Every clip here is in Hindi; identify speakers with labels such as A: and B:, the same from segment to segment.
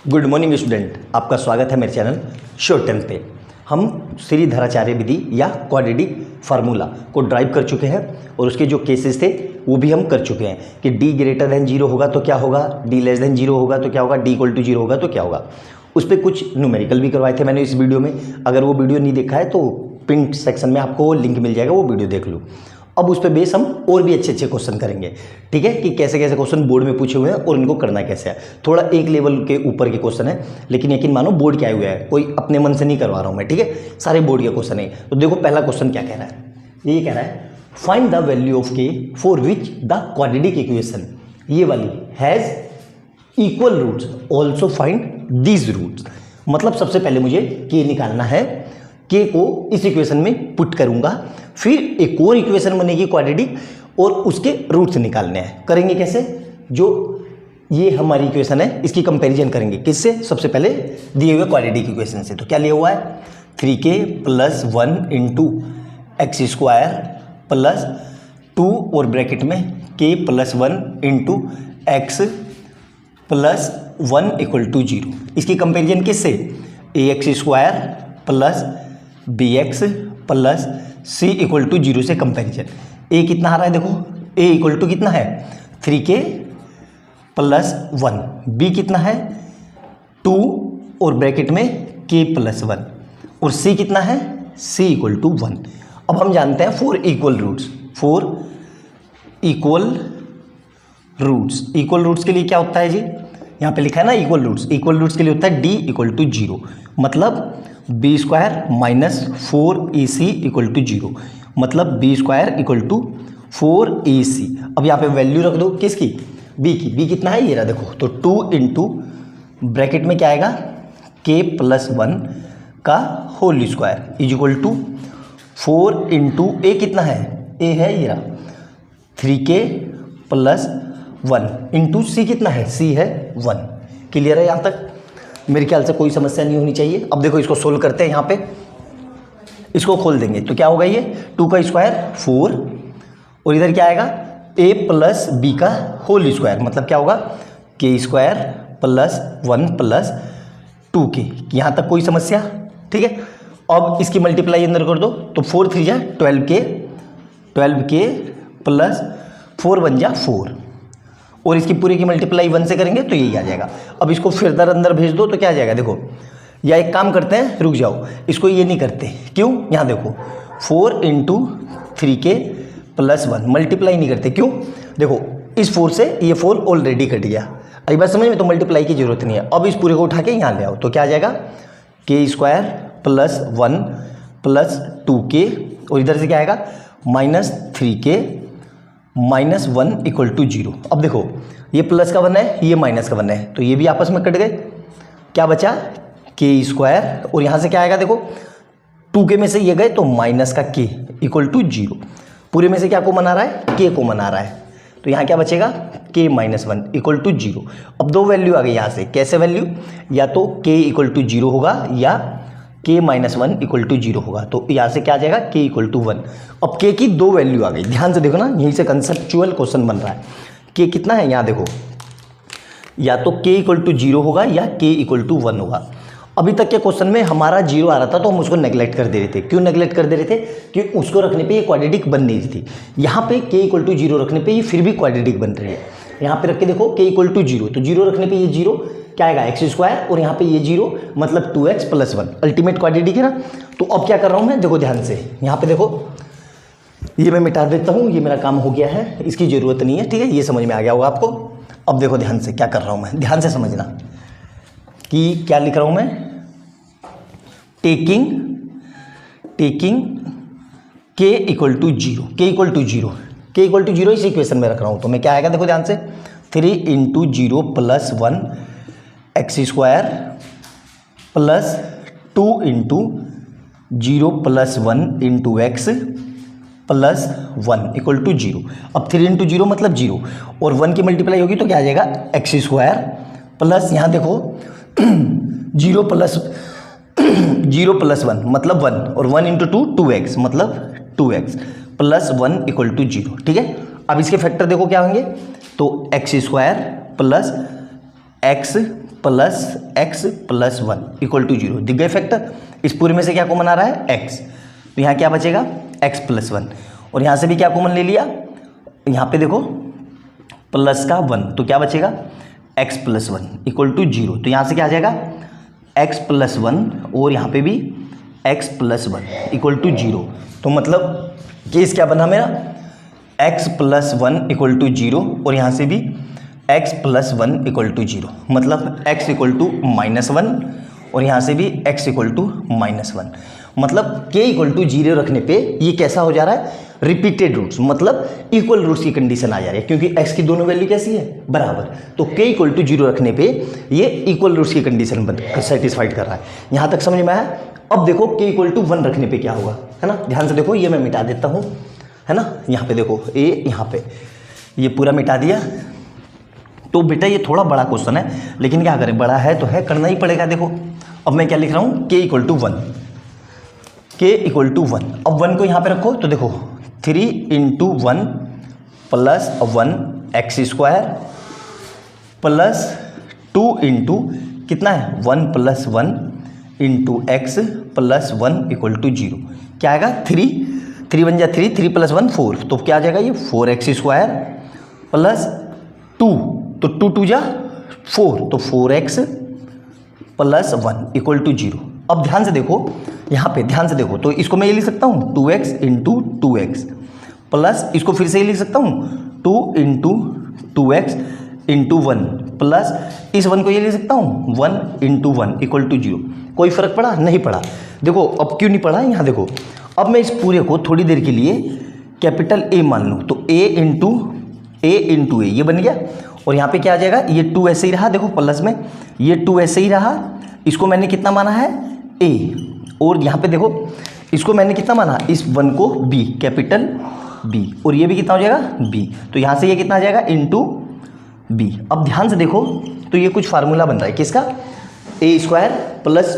A: गुड मॉर्निंग स्टूडेंट, आपका स्वागत है मेरे चैनल शॉर्ट टर्म पे। हम श्रीधराचार्य विधि या क्वाड्रेटिक फार्मूला को ड्राइव कर चुके हैं और उसके जो केसेस थे वो भी हम कर चुके हैं कि d ग्रेटर देन 0 होगा तो क्या होगा, d लेस देन 0 होगा तो क्या होगा, d इक्वल टू 0 होगा तो क्या होगा। उस पर कुछ न्यूमेरिकल भी करवाए थे मैंने इस वीडियो में। अगर वो वीडियो नहीं देखा है तो पिन सेक्शन में आपको लिंक मिल जाएगा, वो वीडियो देख लो। अब उस पर बेस हम और भी अच्छे अच्छे क्वेश्चन करेंगे, ठीक है, कि कैसे कैसे क्वेश्चन बोर्ड में पूछे हुए हैं और इनको करना कैसे है। थोड़ा एक लेवल के ऊपर के क्वेश्चन है, लेकिन यकीन मानो बोर्ड के आए हुए हैं, कोई अपने मन से नहीं करवा रहा हूँ मैं, ठीक है, सारे बोर्ड के क्वेश्चन है। तो देखो पहला क्वेश्चन क्या कह रहा है, ये कह रहा है find the value of k for which the quadratic equation, ये वाली has equal roots, also find these roots. मतलब सबसे पहले मुझे के निकालना है, के को इस इक्वेशन में पुट करूंगा, फिर एक और इक्वेशन बनेगी क्वाड्रेटिक और उसके रूट्स निकालने हैं। करेंगे कैसे, जो ये हमारी इक्वेशन है इसकी कंपैरिजन करेंगे किससे, सबसे पहले दिए हुए क्वाड्रेटिक इक्वेशन से। तो क्या लिया हुआ है 3k + 1 into x square plus 2 और ब्रैकेट में k + 1 इंटू एक्स प्लस 1 = 0। इसकी कंपैरिजन किससे, ax square plus bx plus c = 0 से कंपैरिजन। a कितना आ रहा है देखो, a = कितना है 3k + 1, b कितना है 2 और ब्रैकेट में k + 1 और c कितना है c = 1। अब हम जानते हैं for equal roots, for equal roots के लिए क्या होता है जी, यहाँ पे लिखा है ना इक्वल रूट्स के लिए होता है d = 0, मतलब b² - 4ac = 0, मतलब b² = 4ac। अब यहाँ पे वैल्यू रख दो किसकी, b की, b कितना है ये रहा देखो, तो 2 इंटू ब्रैकेट में क्या आएगा k + 1 का whole square equal to 4 into a कितना है, a है ये रहा 3k + 1 इंटू c कितना है, c है 1। क्लियर है यहाँ तक, मेरे ख्याल से कोई समस्या नहीं होनी चाहिए। अब देखो इसको सोल्व करते हैं, यहाँ पे इसको खोल देंगे तो क्या होगा, ये 2 का स्क्वायर 4 और इधर क्या आएगा a + b का होल स्क्वायर, मतलब क्या होगा k² + 1 + 2k। यहाँ तक कोई समस्या, ठीक है। अब इसकी मल्टीप्लाई अंदर कर दो तो 4 3 जा 12k प्लस 4 1 जा 4 और इसकी पूरी की मल्टीप्लाई 1 से करेंगे तो यही आ जाएगा। अब इसको फिर अंदर भेज दो तो क्या आ जाएगा देखो, या एक काम करते हैं, रुक जाओ, इसको ये नहीं करते, क्यों, यहाँ देखो 4 इंटू 3k + 1 मल्टीप्लाई नहीं करते, क्यों, देखो इस 4 से ये 4 ऑलरेडी कट गया, अभी बात समझ में, तो मल्टीप्लाई की जरूरत नहीं है। अब इस पूरे को उठा के यहाँ ले आओ तो क्या आ जाएगा k² + 1 + 2k और इधर से क्या आएगा -3k - 1 = 0। अब देखो ये प्लस का 1 है, ये माइनस का 1 है, तो ये भी आपस में कट गए, क्या बचा k² और यहाँ से क्या आएगा देखो 2k में से ये गए तो माइनस का k = 0। पूरे में से क्या को मना रहा है, k को मना रहा है, तो यहाँ क्या बचेगा k - 1 = 0। अब दो वैल्यू आ गई यहाँ से, कैसे वैल्यू, या तो k = 0 होगा या k - 1 = 0 होगा, तो यहाँ से क्या आ जाएगा k = 1। अब k की दो वैल्यू आ गई, ध्यान से देखो ना, यहीं से कंसेप्चुअल क्वेश्चन बन रहा है। k कितना है यहाँ देखो, या तो k = 0 होगा या k = 1 होगा। अभी तक के क्वेश्चन में हमारा 0 आ रहा था तो हम उसको नेगलेक्ट कर दे रहे थे। क्यों नेगलेक्ट कर दे रहे थे, कि उसको रखने पे ये क्वाड्रेटिक बन नहीं रही थी। यहाँ पे k = 0 रखने पे ये फिर भी क्वाड्रेटिक बन रही है। यहाँ पे रख के देखो k = 0, तो 0 रखने पे ये 0 क्या आएगा x² और यहाँ पे ये 0 मतलब 2x + 1 अल्टीमेट क्वाड्रेटिक है ना। तो अब क्या कर रहा हूँ मैं, देखो ध्यान से, यहाँ पे देखो ये मैं मिटा देता हूँ, ये मेरा काम हो गया है, इसकी ज़रूरत नहीं है, ठीक है, ये समझ में आ गया होगा आपको। अब देखो ध्यान से क्या कर रहा हूँ मैं, ध्यान से समझना कि क्या लिख रहा हूँ मैं, टेकिंग k = 0, k = 0 इस इक्वेशन में रख रहा हूँ, तो मैं क्या आएगा देखो ध्यान से 3 into 0 + 1 x² plus 2 into 0 + 1 into x plus 1 = 0। अब 3 इंटू 0 मतलब 0 और 1 की मल्टीप्लाई होगी तो क्या आ जाएगा x² प्लस यहाँ देखो 0 + 1 मतलब 1 और 1 इंटू 2 2x मतलब 2x प्लस 1 = 0, ठीक है। अब इसके फैक्टर देखो क्या होंगे, तो x² plus x plus x plus one equal to zero. दिख गए फैक्टर? इस पूरे में से क्या कॉमन आ रहा है? एक्स। तो यहाँ क्या बचेगा? X plus one. और यहाँ से भी क्या कॉमन ले लिया? यहाँ पे देखो प्लस का वन, तो क्या बचेगा? X plus one equal to zero. तो यहाँ से क्या आ जाएगा? एक्स प्लस वन, और यहाँ पे भी x plus one equal to zero. तो मतलब केस क्या बना मेरा? X plus one equal to zero, और यहाँ से भी x plus one equal to zero. मतलब x equal to minus one, और यहाँ से भी x equal to minus one. मतलब के इक्वल टू जीरो रखने पे ये कैसा हो जा रहा है? रिपीटेड रूट्स, मतलब इक्वल रूट्स की कंडीशन आ जा रही है, क्योंकि एक्स की दोनों वैल्यू कैसी है? बराबर। तो के इक्वल टू जीरो रखने पे ये इक्वल रूट्स की कंडीशन सेटिस्फाइड कर रहा है। यहाँ तक समझ में आया? अब देखो के इक्वल टू वन रखने पे क्या होगा, है ना? ध्यान से देखो, ये मैं मिटा देता हूँ, है ना? यहाँ पे देखो ए, यहाँ पे ये पूरा मिटा दिया। तो बेटा ये थोड़ा बड़ा क्वेश्चन है, लेकिन क्या करें, बड़ा है तो है, करना ही पड़ेगा। देखो अब मैं क्या लिख रहा हूँ? K equal to one, k equal to one. अब वन को यहाँ पे रखो, तो देखो 3 into one plus one x square plus 2 into कितना है? 1 plus one into x plus one equal to zero. क्या आएगा? 3 बन जा 3 प्लस वन 4, तो क्या आ जाएगा ये? 4x स्क्वायर प्लस 2, तो 2 जा 4, तो 4x plus one equal to zero. अब ध्यान से देखो, यहाँ पे ध्यान से देखो, तो इसको मैं ये लिख सकता हूँ 2x इंटू 2x प्लस, इसको फिर से ये लिख सकता हूँ 2 into 2x into one plus, इस वन को ये लिख सकता हूँ 1 into one equal to zero. कोई फर्क पड़ा? नहीं पड़ा। देखो अब क्यों नहीं पड़ा, यहाँ देखो। अब मैं इस पूरे को थोड़ी देर के लिए कैपिटल ए मान लूँ, तो ए इंटू ए ये बन गया, और यहाँ पे क्या आ जाएगा? ये 2 ऐसे ही रहा, देखो प्लस में ये 2 ऐसे ही रहा। इसको मैंने कितना माना है? ए, और यहाँ पे देखो इसको मैंने कितना माना? इस वन को बी, कैपिटल बी, और ये भी कितना हो जाएगा? बी। तो यहाँ से ये कितना आ जाएगा? Into b. अब ध्यान से देखो, तो ये कुछ फार्मूला बन रहा है किसका? A square plus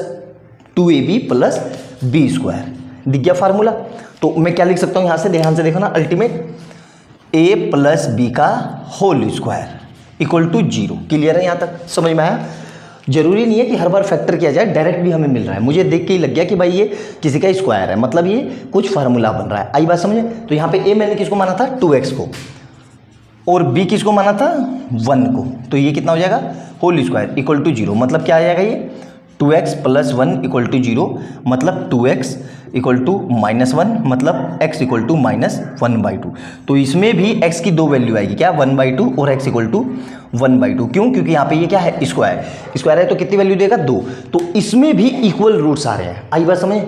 A: 2ab plus b square. दिख गया फार्मूला? तो मैं क्या लिख सकता हूँ यहाँ से? ध्यान से देखो ना, अल्टीमेट ए प्लस बी का whole square equal to zero. Clear है? यहाँ तक समझ में आया? जरूरी नहीं है कि हर बार फैक्टर किया जाए, डायरेक्ट भी हमें मिल रहा है। मुझे देख के ही लग गया कि भाई ये किसी का स्क्वायर है, मतलब ये कुछ फार्मूला बन रहा है। आई बात समझे? तो यहाँ पे ए मैंने किसको माना था? 2x को, और बी किसको माना था? 1 को। तो ये कितना हो जाएगा? Whole square equal to zero. मतलब क्या आ जाएगा ये? 2x plus one equal to zero, मतलब 2x equal to minus one, मतलब x इक्वल टू माइनस 1/2। तो इसमें भी x की दो वैल्यू आएगी, क्या? 1/2 और x इक्वल टू 1/2। क्यों? क्योंकि यहाँ पे ये क्या है? स्क्वायर। स्क्वायर है तो कितनी वैल्यू देगा? 2। तो इसमें भी इक्वल रूट्स आ रहे हैं। आई बात समझ?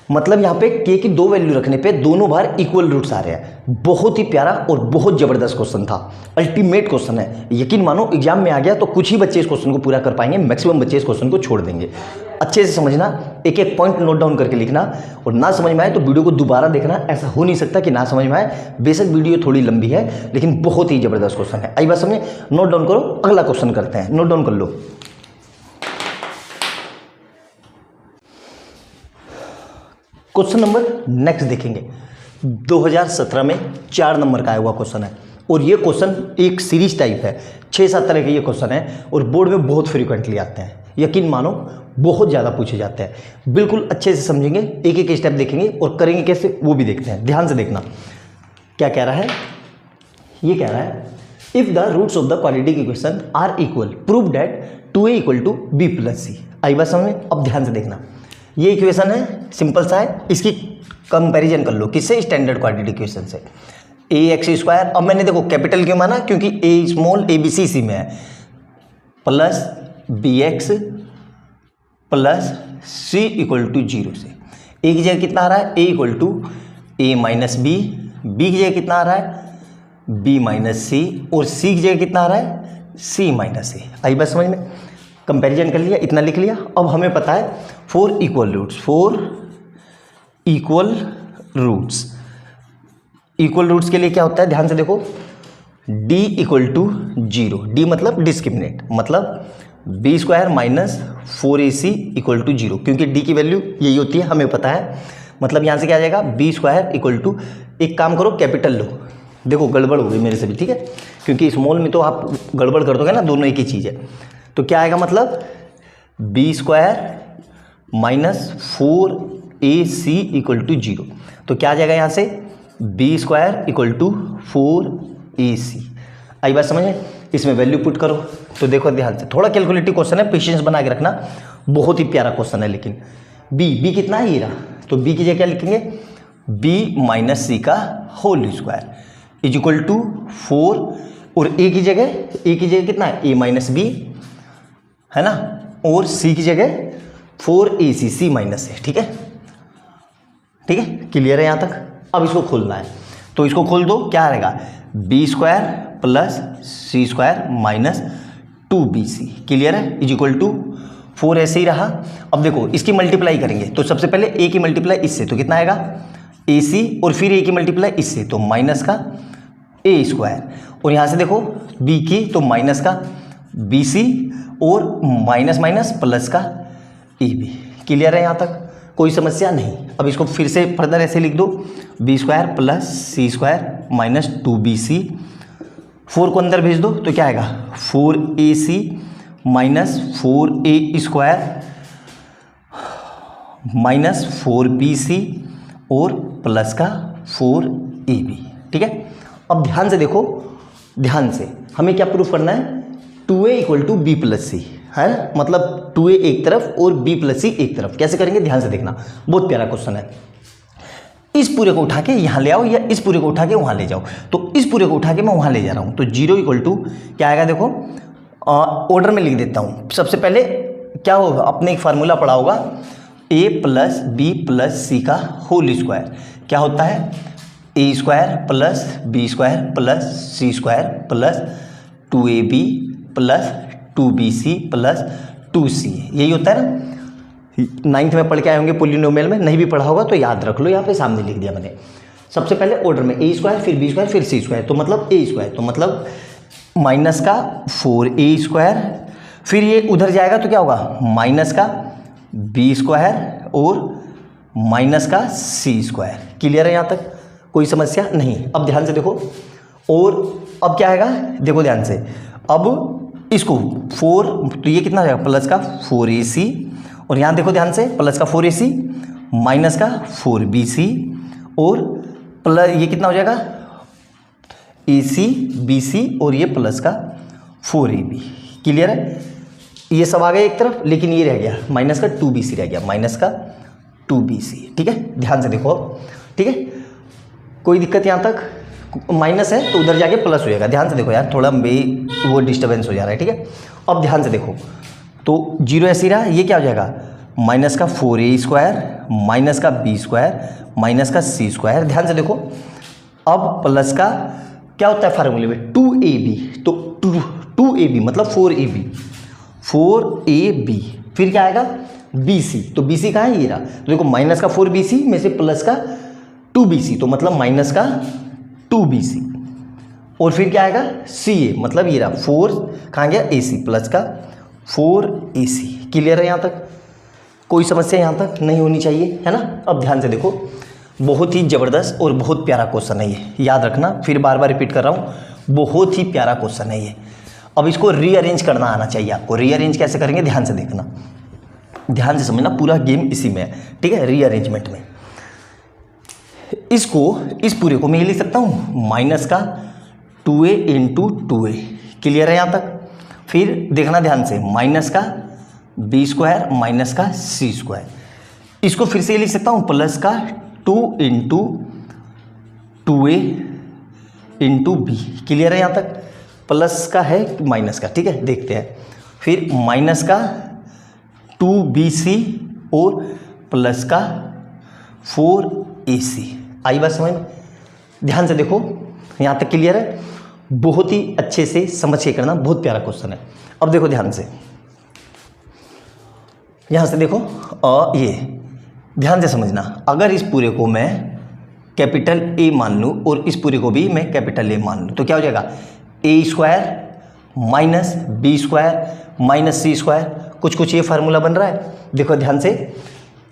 A: मतलब यहाँ पे k की दो वैल्यू रखने पे दोनों बार इक्वल रूट्स आ रहे हैं। बहुत ही प्यारा और बहुत जबरदस्त क्वेश्चन था, अल्टीमेट क्वेश्चन है। यकीन मानो एग्जाम में आ गया तो कुछ ही बच्चे इस क्वेश्चन को पूरा कर पाएंगे, मैक्सिमम बच्चे इस क्वेश्चन को छोड़ देंगे। अच्छे से समझना, एक एक पॉइंट नोट डाउन करके लिखना, और ना समझ में आए तो वीडियो को दोबारा देखना। ऐसा हो नहीं सकता कि ना समझ में आए। बेशक वीडियो थोड़ी लंबी है, लेकिन बहुत ही जबरदस्त क्वेश्चन है। आई बात समझे? नोट डाउन करो, अगला क्वेश्चन करते हैं। नोट डाउन कर लो। क्वेश्चन नंबर नेक्स्ट देखेंगे। 2017 में 4 नंबर का आया हुआ क्वेश्चन है, और ये क्वेश्चन एक सीरीज टाइप है। 6-7 तरह के ये क्वेश्चन है, और बोर्ड में बहुत फ्रीक्वेंटली आते हैं। यकीन मानो बहुत ज़्यादा पूछे जाते हैं। बिल्कुल अच्छे से समझेंगे, एक एक स्टेप देखेंगे, और करेंगे कैसे वो भी देखते हैं। ध्यान से देखना क्या कह रहा है। ये कह रहा है if the roots of the quadratic equation are equal prove that 2a equal to b plus c. आई बात समझ में? अब ध्यान से देखना, ये इक्वेशन है, सिंपल सा है। इसकी कंपैरिजन कर लो किससे? स्टैंडर्ड क्वाड्रेटिक इक्वेशन से। ax स्क्वायर, अब मैंने देखो कैपिटल क्यों माना? क्योंकि a small a b c इसी में है, plus bx plus c equal to zero से। a की जगह कितना आ रहा है? a equal to a minus b, b की जगह कितना आ रहा है? b माइनस सी, और c की जगह कितना आ रहा है? c माइनस ए। आई बात समझ में? कंपैरिजन कर लिया, इतना लिख लिया। अब हमें पता है 4 equal roots, 4 equal roots. Equal roots के लिए क्या होता है? ध्यान से देखो, d equal to zero. D मतलब डिस्क्रिमिनेट, मतलब B square minus 4ac equal to zero, क्योंकि d की वैल्यू यही होती है, हमें पता है। मतलब यहाँ से क्या आ जाएगा? बी स्क्वायर इक्वल टू, एक काम करो कैपिटल लो। देखो गड़बड़ हो गई मेरे से भी, ठीक है, क्योंकि स्मॉल में तो आप गड़बड़ कर दोगे ना, दोनों एक ही चीज़ है। तो क्या आएगा मतलब B square minus 4ac equal to 0। तो क्या आ जाएगा यहाँ से b square equal to 4ac। आई बात समझ में? इसमें वैल्यू पुट करो। तो देखो ध्यान से, थोड़ा कैलकुलेटिव क्वेश्चन है, पेशेंस बना के रखना, बहुत ही प्यारा क्वेश्चन है। लेकिन बी कितना है, ये रहा। तो बी की जगह क्या लिखेंगे, बी माइनस सी का whole square is equal to 4, और ए की जगह कितना है, ए माइनस बी है ना, और सी की जगह 4ac, सी माइनस है। ठीक है, ठीक है, क्लियर है यहाँ तक? अब इसको खोलना है, तो इसको खोल दो। क्या रहेगा, B square plus c square minus 2bc, clear है, इज इक्वल टू 4 ऐसे ही रहा। अब देखो इसकी मल्टीप्लाई करेंगे, तो सबसे पहले ए की मल्टीप्लाई इससे, तो कितना आएगा ac, और फिर ए की मल्टीप्लाई इससे, तो माइनस का ए स्क्वायर, और यहाँ से देखो बी की, तो माइनस का bc, और माइनस माइनस प्लस का ab। क्लियर है यहाँ तक? कोई समस्या नहीं। अब इसको फिर से फर्दर ऐसे लिख दो, B square plus c square minus 2bc, 4 को अंदर भेज दो, तो क्या आएगा 4ac minus 4a square minus 4bc और प्लस का 4ab। ठीक है, अब ध्यान से देखो, ध्यान से हमें क्या प्रूफ करना है, 2a equal to b plus c है ना, मतलब 2a एक तरफ और b प्लस सी एक तरफ। कैसे करेंगे, ध्यान से देखना, बहुत प्यारा क्वेश्चन है। इस पूरे को उठा के यहाँ ले आओ, या इस पूरे को उठा के वहाँ ले जाओ। तो इस पूरे को उठा के मैं वहाँ ले जा रहा हूँ, तो 0 इक्वल टू क्या आएगा, देखो ऑर्डर में लिख देता हूँ। सबसे पहले क्या होगा, आपने एक फार्मूला पढ़ा होगा, a plus b plus c का होल स्क्वायर क्या होता है, a square plus b square plus c square plus 2ab plus 2bc plus 2c, यही होता है ना। 9th में पढ़ के आए होंगे पोलिनोमियल में, नहीं भी पढ़ा होगा तो याद रख लो, यहाँ पे सामने लिख दिया मैंने। सबसे पहले ऑर्डर में ए स्क्वायर, फिर बी स्क्वायर, फिर सी स्क्वायर, तो मतलब ए स्क्वायर, तो मतलब माइनस का 4a स्क्वायर, फिर ये उधर जाएगा तो क्या होगा माइनस का बी स्क्वायर और माइनस का सी स्क्वायर। क्लियर है यहाँ तक? कोई समस्या नहीं। अब ध्यान से देखो, और अब क्या आएगा, देखो ध्यान से, अब इसको 4, तो ये कितना हो जाएगा प्लस का 4ac, और यहाँ देखो ध्यान से, प्लस का 4ac माइनस का 4bc, और प्लस ये कितना हो जाएगा ac bc, और ये प्लस का 4ab। क्लियर है? ये सब आ गए एक तरफ, लेकिन ये रह गया माइनस का 2bc रह गया, माइनस का 2bc। ठीक है, ध्यान से देखो। ठीक है, कोई दिक्कत यहाँ तक? माइनस है तो उधर जाके प्लस हो जाएगा। ध्यान से देखो यार, थोड़ा वो डिस्टर्बेंस हो जा रहा है। ठीक है, अब ध्यान से देखो, तो 0 ऐसे ही रहा, ये क्या हो जाएगा माइनस का 4a स्क्वायर माइनस का b स्क्वायर माइनस का c स्क्वायर। ध्यान से देखो, अब प्लस का क्या होता है फार्मूले में 2ab, तो 2ab मतलब 4ab, फिर क्या आएगा bc, तो bc कहाँ है, ये रहा। तो देखो माइनस का 4bc में से प्लस का 2bc, तो मतलब माइनस का 2bc, और फिर क्या आएगा ca, मतलब ये रहा 4 कहाँ गया ac, प्लस का 4ac। क्लियर है यहाँ तक? कोई समस्या यहाँ तक नहीं होनी चाहिए, है ना। अब ध्यान से देखो, बहुत ही ज़बरदस्त और बहुत प्यारा क्वेश्चन है ये, याद रखना, फिर बार बार रिपीट कर रहा हूँ, बहुत ही प्यारा क्वेश्चन है ये। अब इसको रीअरेंज करना आना चाहिए आपको। रीअरेंज कैसे करेंगे, ध्यान से देखना, ध्यान से समझना, पूरा गेम इसी में है। ठीक है, रीअरेंजमेंट में इसको, इस पूरे को मैं ये लिख सकता हूँ माइनस का 2a इंटू 2a। क्लियर है यहाँ तक? फिर देखना ध्यान से, माइनस का b स्क्वायर माइनस का c स्क्वायर, इसको फिर से ये लिख सकता हूँ प्लस का 2 into 2a into b। Clear है यहाँ तक? प्लस का है माइनस का, ठीक है, देखते हैं। फिर माइनस का 2bc और प्लस का 4ac। आई बात समझ में? ध्यान से देखो, यहाँ तक क्लियर है? बहुत ही अच्छे से समझ के करना, बहुत प्यारा क्वेश्चन है। अब देखो ध्यान से, यहाँ से देखो, ये ध्यान से समझना, अगर इस पूरे को मैं कैपिटल A मान लूँ और इस पूरे को भी मैं कैपिटल A मान लूँ, तो क्या हो जाएगा a square minus b square minus c square, कुछ कुछ ये फार्मूला बन रहा है। देखो ध्यान से,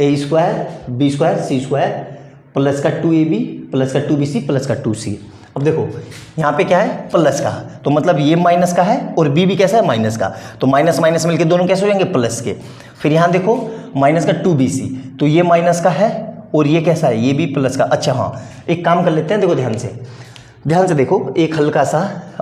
A: a square b square c square plus का 2ab प्लस का 2bc प्लस का 2c। अब देखो यहाँ पे क्या है प्लस का, तो मतलब ये माइनस का है और बी भी कैसा है माइनस का, तो माइनस माइनस मिलके दोनों कैसे हो जाएंगे प्लस के। फिर यहाँ देखो माइनस का 2bc, तो ये माइनस का है और ये कैसा है ये भी प्लस का। अच्छा हाँ एक काम कर लेते हैं, देखो ध्यान से देखो एक हल्का सा,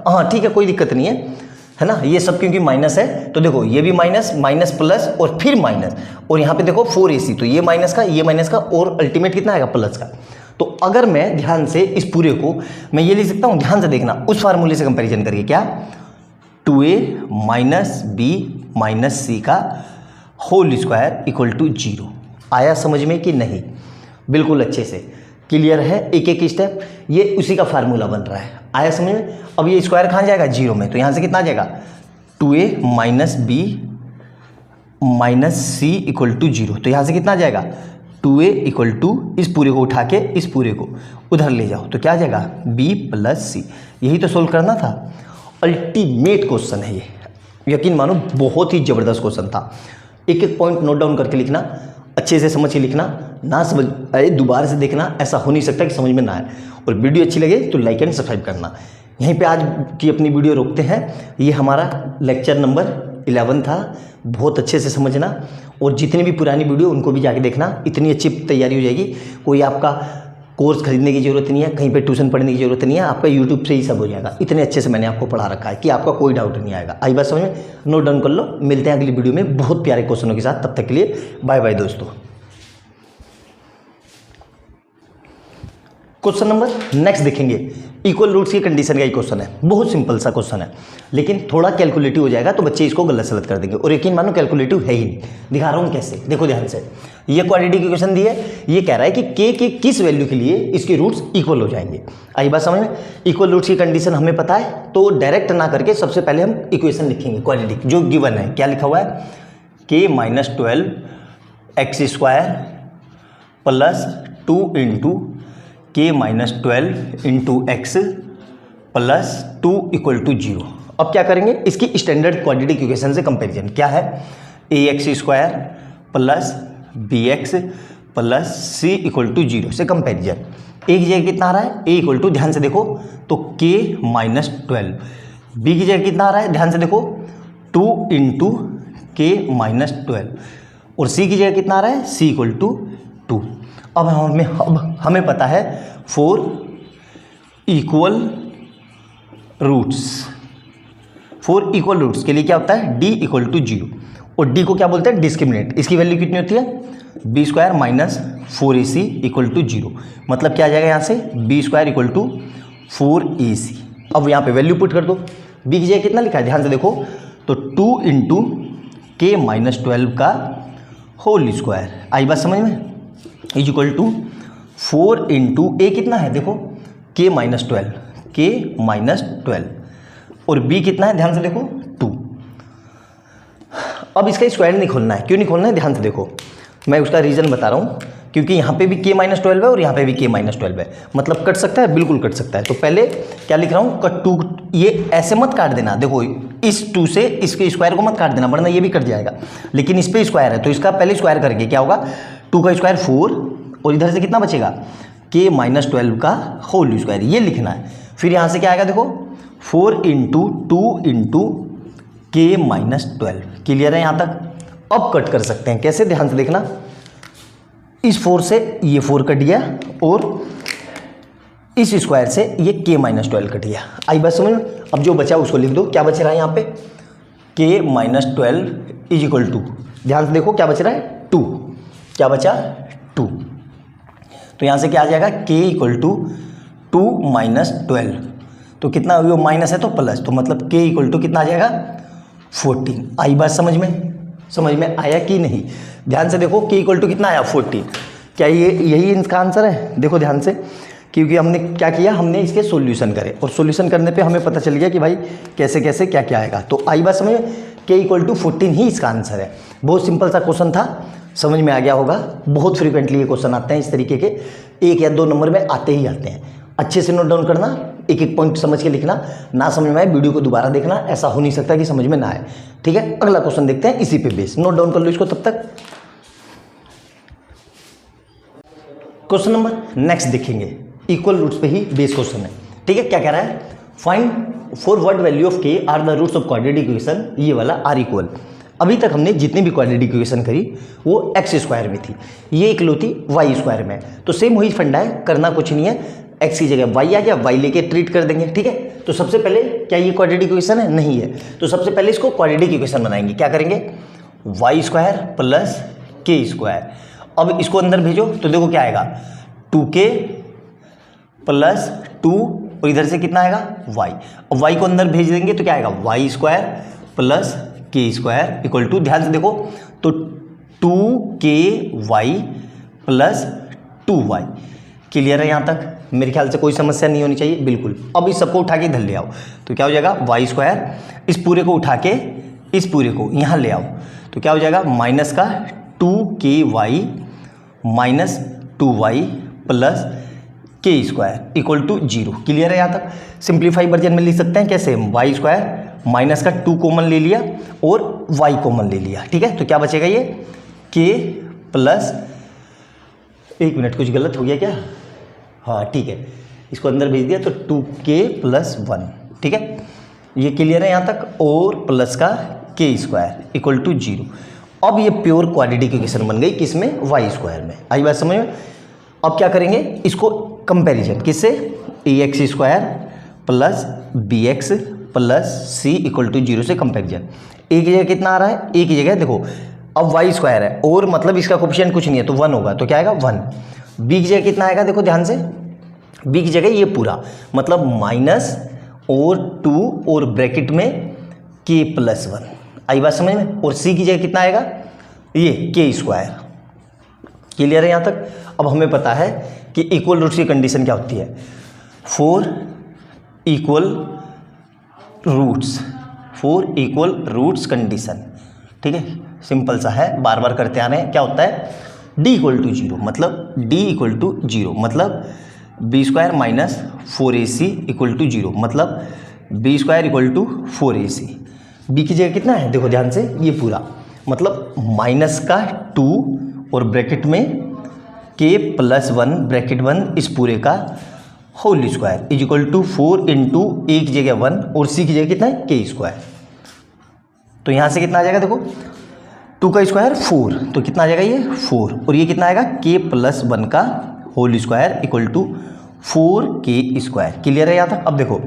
A: हाँ ठीक है कोई दिक्कत नहीं है ना, ये सब क्योंकि माइनस है तो देखो ये भी माइनस माइनस प्लस और फिर माइनस, और यहाँ पे देखो 4ac, तो ये माइनस का और अल्टीमेट कितना आएगा प्लस का। तो अगर मैं ध्यान से इस पूरे को मैं ये लिख सकता हूँ, ध्यान से देखना उस फार्मूले से कंपैरिजन करके, क्या 2a minus b minus c का होल स्क्वायर इक्वल टू 0। आया समझ में कि नहीं? बिल्कुल अच्छे से क्लियर है, एक एक स्टेप ये उसी का फार्मूला बन रहा है। आया समझ में? अब ये स्क्वायर कहाँ जाएगा 0 में, तो यहाँ से कितना आ जाएगा 2a minus b minus c equal to 0, तो यहाँ से कितना आ जाएगा 2a इक्वल टू इस पूरे को उठा के इस पूरे को उधर ले जाओ तो क्या आ जाएगा b प्लस सी। यही तो सोल्व करना था। अल्टीमेट क्वेश्चन है ये, यकीन मानो बहुत ही ज़बरदस्त क्वेश्चन था। एक एक पॉइंट नोट डाउन करके लिखना, अच्छे से समझ के लिखना, ना समझ अरे दोबारा से देखना, ऐसा हो नहीं सकता कि समझ में ना आए। और वीडियो अच्छी लगे तो लाइक एंड सब्सक्राइब करना। यहीं पे आज की अपनी वीडियो रोकते हैं। ये हमारा लेक्चर नंबर 11 था, बहुत अच्छे से समझना और जितनी भी पुरानी वीडियो उनको भी जाके देखना, इतनी अच्छी तैयारी हो जाएगी। कोई आपका कोर्स खरीदने की ज़रूरत नहीं है, कहीं पे ट्यूशन पढ़ने की ज़रूरत नहीं है, आपका यूट्यूब से ही सब हो जाएगा। इतने अच्छे से मैंने आपको पढ़ा रखा है कि आपका कोई डाउट नहीं आएगा। आई बात समझ में? नोट डाउन कर लो। मिलते हैं अगली वीडियो में बहुत प्यारे क्वेश्चनों के साथ, तब तक के लिए बाय बाय दोस्तों। क्वेश्चन नंबर नेक्स्ट देखेंगे, इक्वल रूट्स की कंडीशन का ही क्वेश्चन है। बहुत सिंपल सा क्वेश्चन है, लेकिन थोड़ा कैलकुलेटिव हो जाएगा तो बच्चे इसको गलत सलत कर देंगे। और यकीन मानो कैलकुलेटिव है ही नहीं, दिखा रहा हूँ कैसे। देखो ध्यान से, ये क्वाड्रेटिक इक्वेशन दी है, ये कह रहा है कि के किस वैल्यू के लिए इसके रूट्स इक्वल हो जाएंगे। आई बात समझ में? इक्वल रूट्स की कंडीशन हमें पता है, तो डायरेक्ट ना करके सबसे पहले हम इक्वेशन लिखेंगे क्वाड्रेटिक जो गिवन है। क्या लिखा हुआ है? K minus 12 x square plus 2 into k minus 12 into x plus 2 equal to 0। अब क्या करेंगे, इसकी स्टैंडर्ड क्वाड्रेटिक इक्वेशन से कंपैरिजन। क्या है? A x square plus b x plus c equal to 0 से कंपैरिजन। ए की जगह कितना आ रहा है? ए इक्वल टू, ध्यान से देखो, तो के माइनस 12। बी की जगह कितना आ रहा है? ध्यान से देखो, 2 इंटू के माइनस 12। और सी की जगह कितना आ रहा है? सी इक्वल टू 2। अब हमें पता है 4 इक्वल रूट्स। 4 इक्वल रूट्स के लिए क्या होता है? d equal to 0। और d को क्या बोलते हैं? डिस्क्रिमिनेंट। इसकी वैल्यू कितनी होती है? B square minus 4ac equal to 0। मतलब क्या आ जाएगा यहाँ से? B square equal to 4ac। अब यहाँ पे वैल्यू पुट कर दो। b की जगह कितना लिखा है? ध्यान से देखो, तो 2 इंटू के माइनस 12 का होल स्क्वायर। आई बात समझ में? इज इक्वल टू 4 इंटू ए कितना है? देखो के माइनस 12, के माइनस 12 और बी कितना है? ध्यान से देखो 2। अब इसका स्क्वायर नहीं खोलना है। क्यों नहीं खोलना है? ध्यान से देखो, मैं उसका रीज़न बता रहा हूँ। क्योंकि यहाँ पे भी के माइनस 12 है और यहाँ पे भी के माइनस 12 है, मतलब कट सकता है, बिल्कुल कट सकता है। तो पहले क्या लिख रहा हूँ? कट 2। ये ऐसे मत काट देना, देखो इस 2 से इसके स्क्वायर को मत काट देना, वरना ये भी कट जाएगा। लेकिन इस पे स्क्वायर है तो इसका पहले स्क्वायर करके क्या होगा? 2 का स्क्वायर 4 और इधर से कितना बचेगा? के माइनस 12 का होल स्क्वायर, ये लिखना है। फिर यहाँ से क्या आएगा? देखो 4 into 2 into k minus 12। Clear है यहाँ तक? अब कट कर सकते हैं। कैसे? ध्यान से देखना, इस 4 से ये 4 कट गया और इस स्क्वायर से ये के माइनस 12 कट गया। आई बात समझ में? अब जो बचा उसको लिख दो। क्या बच रहा है यहाँ पे? के माइनस 12 इज इक्वल टू, ध्यान से देखो क्या बच रहा है? 2। क्या बचा? 2। तो यहाँ से क्या आ जाएगा? के इक्वल टू 2 माइनस 12। तो कितना, वो माइनस है तो प्लस, तो मतलब के इक्वल टू कितना आ जाएगा? 14। आई बात समझ में? समझ में आया कि नहीं? ध्यान से देखो, के इक्वल टू कितना आया? 14। क्या ये यही इसका आंसर है? देखो ध्यान से, क्योंकि हमने क्या किया, हमने इसके सॉल्यूशन करे और सॉल्यूशन करने पे हमें पता चल गया कि भाई कैसे कैसे क्या क्या आएगा। तो आई बात समझ में? के इक्वल टू 14 ही इसका आंसर है। बहुत सिंपल सा क्वेश्चन था, समझ में आ गया होगा। बहुत फ्रीक्वेंटली ये क्वेश्चन आते हैं इस तरीके के, 1 या 2 नंबर में आते ही आते हैं। अच्छे से नोट डाउन करना, एक एक पॉइंट समझ के लिखना। ना समझ में आए वीडियो को दोबारा देखना, ऐसा हो नहीं सकता कि समझ में ना आए। ठीक है, अगला क्वेश्चन देखते हैं इसी पे बेस। नोट डाउन कर लो इसको तब तक। क्वेश्चन नंबर नेक्स्ट देखेंगे, इक्वल रूट्स पे ही बेस क्वेश्चन है। ठीक है, क्या कह रहा है, find for what value of k are the roots of quadratic equation, ये वाला आर इक्वल। अभी तक हमने जितनी भी क्वाड्रेटिक इक्वेशन करी वो एक्स स्क्वायर में थी, ये इकलौती वाई स्क्वायर में। तो सेम वही फंडा है, करना कुछ नहीं है, एक्स की जगह वाई आ गया, वाई लेके ट्रीट कर देंगे। ठीक है, तो सबसे पहले क्या ये क्वाड्रेटिक इक्वेशन है, नहीं है, तो सबसे पहले इसको क्वाड्रेटिक इक्वेशन बनाएंगे। क्या करेंगे, वाई स्क्वायर प्लस के स्क्वायर। अब इसको अंदर भेजो तो देखो क्या आएगा, 2k प्लस 2 और इधर से कितना आएगा y। अब y को अंदर भेज देंगे तो क्या आएगा, वाई स्क्वायर प्लस के स्क्वायर इक्वल टू, ध्यान से देखो तो 2ky प्लस 2y। क्लियर है यहाँ तक, मेरे ख्याल से कोई समस्या नहीं होनी चाहिए बिल्कुल। अब इस सबको उठा के इधर ले आओ तो क्या हो जाएगा, वाई स्क्वायर, इस पूरे को उठा के इस पूरे को यहाँ ले आओ तो क्या हो जाएगा, माइनस का 2ky माइनस 2y प्लस के स्क्वायर इक्वल टू 0। क्लियर है यहाँ तक। सिंप्लीफाई वर्जन में लिख सकते हैं कैसे, वाई स्क्वायर माइनस का 2 कॉमन ले लिया और y कॉमन ले लिया। ठीक है, तो क्या बचेगा, ये k प्लस, एक मिनट कुछ गलत हो गया क्या, हाँ ठीक है, इसको अंदर भेज दिया तो 2k प्लस 1। ठीक है, ये क्लियर है यहाँ तक, और प्लस का के स्क्वायर इक्वल टू 0। अब ये प्योर क्वाड्रेटिक इक्वेशन बन गई किसमें, वाई स्क्वायर में। आई बात समझ में। अब क्या करेंगे, इसको कंपैरिजन किससे, a x square plus b x plus c equal to 0 से कंपैरिजन। ए की जगह कितना आ रहा है, ए की जगह देखो अब वाई स्क्वायर है और मतलब इसका कोफिशिएंट कुछ नहीं है तो 1 होगा, तो क्या आएगा 1। बी की जगह कितना आएगा, देखो ध्यान से, बी की जगह ये पूरा मतलब माइनस और 2 और ब्रैकेट में के प्लस 1। आई बात समझ में। और सी की जगह कितना आएगा, ये के स्क्वायर। क्लियर है यहाँ तक। अब हमें पता है कि इक्वल रूट्स की कंडीशन क्या होती है, 4 इक्वल रूट्स कंडीशन। ठीक है, सिंपल सा है, बार बार करते आ रहे हैं। क्या होता है, d इक्वल टू 0 मतलब d इक्वल टू 0 मतलब B square minus 4ac equal to 0 मतलब B square equal to 4ac। बी की जगह कितना है, देखो ध्यान से, ये पूरा मतलब माइनस का 2 और ब्रैकेट में के प्लस 1 ब्रैकेट 1 इस पूरे का whole square is equal to 4 into a की जगह 1 और सी की जगह कितना है, के स्क्वायर। तो यहाँ से कितना आ जाएगा, देखो 2 का स्क्वायर 4, तो कितना आ जाएगा ये 4, और ये कितना आएगा के प्लस 1 का whole square equal to 4k square. Clear है यहाँ तक। अब देखो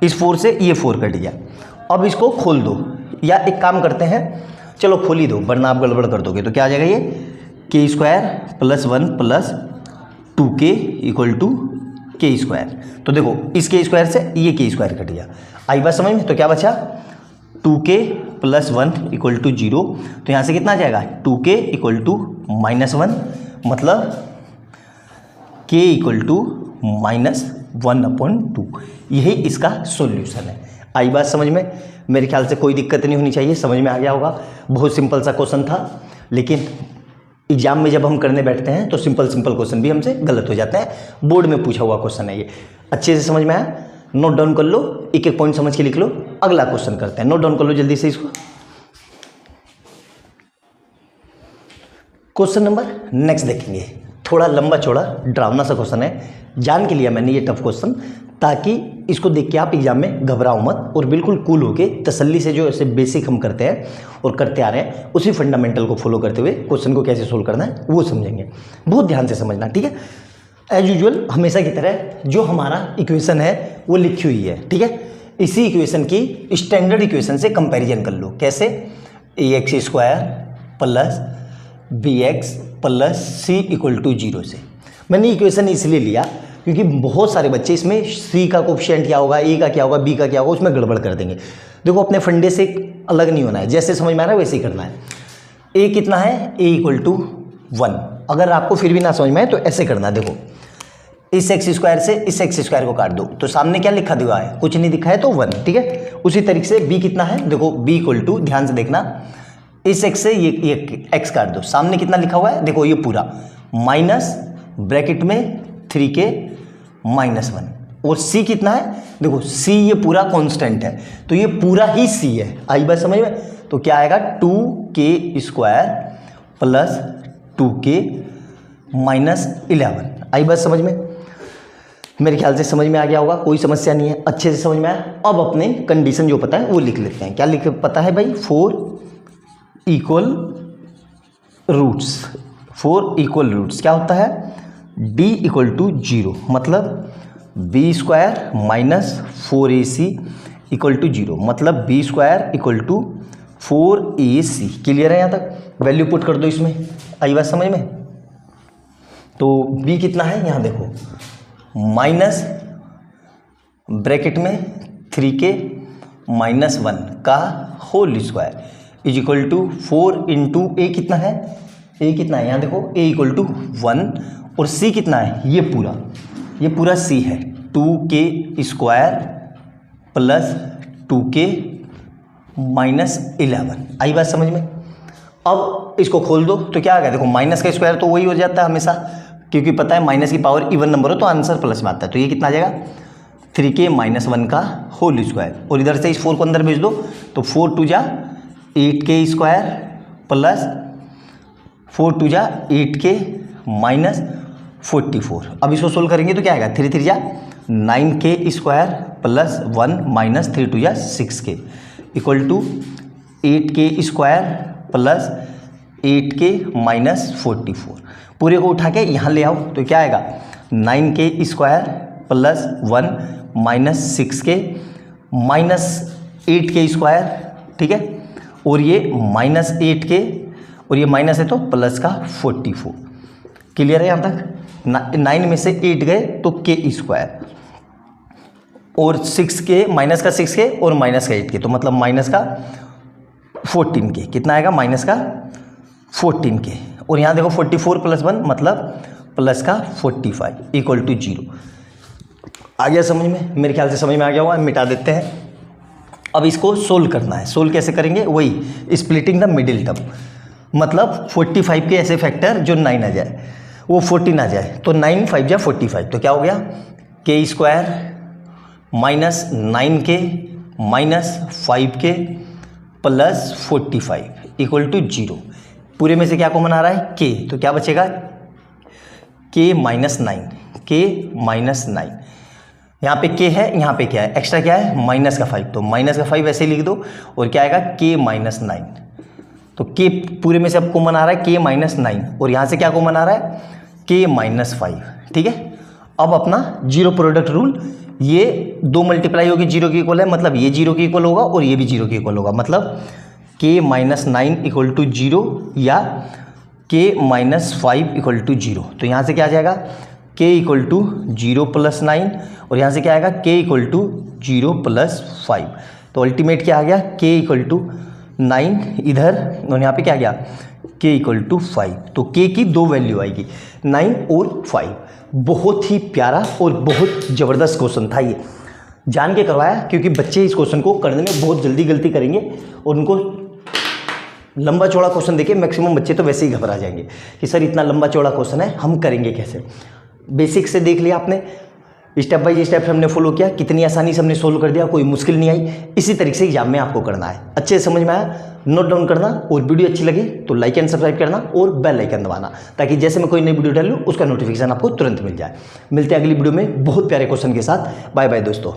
A: इस 4 से ये 4 कट गया, अब इसको खोल दो, या एक काम करते हैं, चलो खोल ही दो वरना आप गड़बड़ कर दोगे। तो क्या आ जाएगा, ये k square plus 1 plus 2k equal to k square. तो देखो इस के स्क्वायर से ये के स्क्वायर कट गया। आई बात समझ में। तो क्या बचा, 2k प्लस 1 इक्वल टू 0। तो यहाँ से कितना आ जाएगा, 2k इक्वल टू माइनस 1 मतलब k इक्वल टू माइनस 1/2। यही इसका सॉल्यूशन है। आई बात समझ में। मेरे ख्याल से कोई दिक्कत नहीं होनी चाहिए, समझ में आ गया होगा। बहुत सिंपल सा क्वेश्चन था, लेकिन एग्जाम में जब हम करने बैठते हैं तो सिंपल क्वेश्चन भी हमसे गलत हो जाते हैं। बोर्ड में पूछा हुआ क्वेश्चन है ये, अच्छे से समझ में आया, नोट डाउन कर लो, एक एक पॉइंट समझ के लिख लो। अगला क्वेश्चन करते हैं, नोट डाउन कर लो जल्दी से इसको। क्वेश्चन नंबर नेक्स्ट देखेंगे, थोड़ा लंबा चौड़ा डरावना सा क्वेश्चन है। जान के लिया मैंने ये टफ क्वेश्चन, ताकि इसको देख के आप एग्जाम में घबराओ मत और बिल्कुल कूल होके तसल्ली से जो ऐसे बेसिक हम करते हैं और करते आ रहे हैं उसी फंडामेंटल को फॉलो करते हुए क्वेश्चन को कैसे सोल्व करना है वो समझेंगे। बहुत ध्यान से समझना, ठीक है। एज यूजुअल हमेशा की तरह जो हमारा इक्वेशन है वो लिखी हुई है, ठीक है। इसी इक्वेशन की स्टैंडर्ड इक्वेशन से कंपैरिजन कर लो। कैसे, ax square plus bx plus c equal to 0 से। मैंने इक्वेशन इसलिए लिया क्योंकि बहुत सारे बच्चे इसमें c का कोफिशिएंट क्या होगा, a का क्या होगा, b का क्या होगा, उसमें गड़बड़ कर देंगे। देखो अपने फंडे से अलग नहीं होना है, जैसे समझ में आ रहा है वैसे ही करना है। a कितना है, a इक्वल टू 1। अगर आपको फिर भी ना समझ में आए तो ऐसे करना, देखो इस एक्स स्क्वायर से इस एक्स स्क्वायर को काट दो तो सामने क्या लिखा हुआ है, कुछ नहीं दिखा है तो 1, ठीक है। उसी तरीके से b कितना है, देखो b इक्वल टू, ध्यान से देखना, इस x से ये x काट दो, सामने कितना लिखा हुआ है, देखो ये पूरा माइनस ब्रैकेट में 3k माइनस 1। और c कितना है, देखो c ये पूरा कांस्टेंट है तो ये पूरा ही c है। आई बात समझ में। तो क्या आएगा, 2k square plus 2k minus 11। आई बात समझ में। मेरे ख्याल से समझ में आ गया होगा, कोई समस्या नहीं है, अच्छे से समझ में आया। अब अपने कंडीशन जो पता है वो लिख लेते हैं। क्या लिख पता है भाई? 4 इक्वल रूट्स क्या होता है? d इक्वल टू 0, मतलब b² minus 4ac equal to 0, मतलब b² equal to 4ac। Clear है यहाँ तक? वैल्यू पुट कर दो इसमें, आई बात समझ में? तो b कितना है यहाँ देखो, माइनस ब्रैकेट में 3k माइनस 1 का whole square is equal to 4 into a कितना है? a कितना है यहाँ देखो, a इक्वल टू 1 और c कितना है? ये पूरा c है 2k square plus 2k minus 11। आई बात समझ में? अब इसको खोल दो तो क्या आ गया देखो, माइनस का स्क्वायर तो वही हो जाता है हमेशा, क्योंकि पता है माइनस की पावर इवन नंबर हो तो आंसर प्लस में आता है। तो ये कितना आ जाएगा? 3k माइनस 1 का होल स्क्वायर, और इधर से इस 4 को अंदर भेज दो तो 4 2 जा 8k स्क्वायर प्लस 4 2 जा 8k माइनस 44। अब इसको सोल्व करेंगे तो क्या आएगा? 3 3 जा 9k स्क्वायर प्लस 1 माइनस 3 2 जा 6k equal to 8k square plus 8k minus 44। पूरे को उठा के यहाँ ले आओ तो क्या आएगा? 9k square plus 1 minus 6k minus 8k square, ठीक है, और ये माइनस 8k और ये माइनस है तो प्लस का 44। क्लियर है यहाँ तक? 9 में से 8 गए तो k स्क्वायर और 6k माइनस का 6k और माइनस का 8k, तो मतलब माइनस का 14k। कितना आएगा? माइनस का 14k। और यहाँ देखो 44 प्लस 1 मतलब प्लस का 45 इक्वल टू 0। आ गया समझ में? मेरे ख्याल से समझ में आ गया होगा। मिटा देते हैं। अब इसको सोल्व करना है। सोल्व कैसे करेंगे? वही स्प्लिटिंग द मिडिल टर्म, मतलब 45 के ऐसे फैक्टर जो 9 आ जाए वो 14 आ जाए, तो 9 5 जा 45, तो क्या हो गया? k square minus 9k minus 5k plus 45 equal to 0। पूरे में से क्या कॉमन आ रहा है? k, तो क्या बचेगा? k माइनस 9, यहाँ पे k है, यहाँ पे क्या है? एक्स्ट्रा क्या है? माइनस का 5, तो माइनस का 5 ऐसे लिख दो और क्या आएगा? k minus 9। तो k पूरे में से अब कॉमन आ रहा है k माइनस 9 और यहाँ से क्या कॉमन आ रहा है? k माइनस 5, ठीक है। अब अपना जीरो प्रोडक्ट रूल, ये 2 मल्टीप्लाई होगी 0 के इक्वल है, मतलब ये 0 के इक्वल होगा और ये भी 0 के इक्वल होगा, मतलब k माइनस 9 इक्वल टू 0 या k माइनस 5 इक्वल टू 0। तो यहाँ से क्या आ जाएगा? k इक्वल टू 0 प्लस 9 और यहाँ से क्या आएगा? k equal to 0 plus 5। तो अल्टीमेट क्या आ गया? k इक्वल टू 9 इधर और यहाँ पे क्या आ गया? k equal to 5। तो k की 2 वैल्यू आएगी, 9 और 5। बहुत ही प्यारा और बहुत ज़बरदस्त क्वेश्चन था ये, जान के करवाया, क्योंकि बच्चे इस क्वेश्चन को करने में बहुत जल्दी गलती करेंगे और उनको लंबा चौड़ा क्वेश्चन देखिए, मैक्सिमम बच्चे तो वैसे ही घबरा जाएंगे कि सर इतना लंबा चौड़ा क्वेश्चन है, हम करेंगे कैसे। बेसिक से देख लिया आपने, स्टेप बाय स्टेप हमने फॉलो किया, कितनी आसानी से हमने सोल्व कर दिया, कोई मुश्किल नहीं आई। इसी तरीके से एग्जाम में आपको करना है। अच्छे से समझ में आया? नोट डाउन करना, और वीडियो अच्छी लगे तो लाइक एंड सब्सक्राइब करना और बेल आइकन दबाना, ताकि जैसे मैं कोई नई वीडियो डालूँ उसका नोटिफिकेशन आपको तुरंत मिल जाए। मिलते हैं अगली वीडियो में बहुत प्यारे क्वेश्चन के साथ। बाय बाय दोस्तों।